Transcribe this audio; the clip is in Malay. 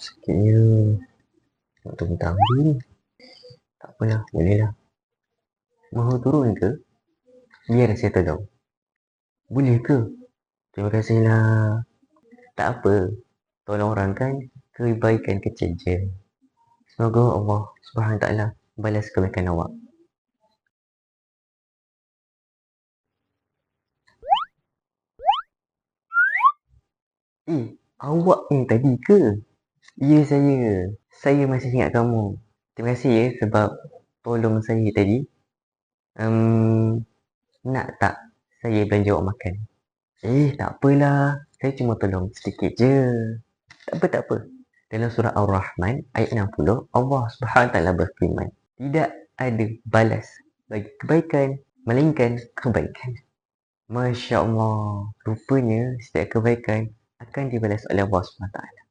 Sakitnya. Nak tunggu-tunggu ni. Tak apalah, bolehlah. Mahu turun ke? Biar saya tolong. Boleh ke? Terima kasihlah. Tak apa. Tolong orang kan kebaikan kecil je. Semoga Allah Subhanahu Taala balas kebaikan awak. Awak ni tadi ke? Ya, saya. Saya masih ingat kamu. Terima kasih ya sebab tolong saya tadi. Nak tak saya belanja awak makan? Tak apalah. Saya cuma tolong sedikit je. Tak apa. Dalam surah Ar-Rahman ayat 60, Allah Subhanahu Taala berfirman, tidak ada balas bagi kebaikan melainkan kebaikan. Masya Allah. Rupanya setiap kebaikan akan dibalas oleh Allah Subhanahu Taala.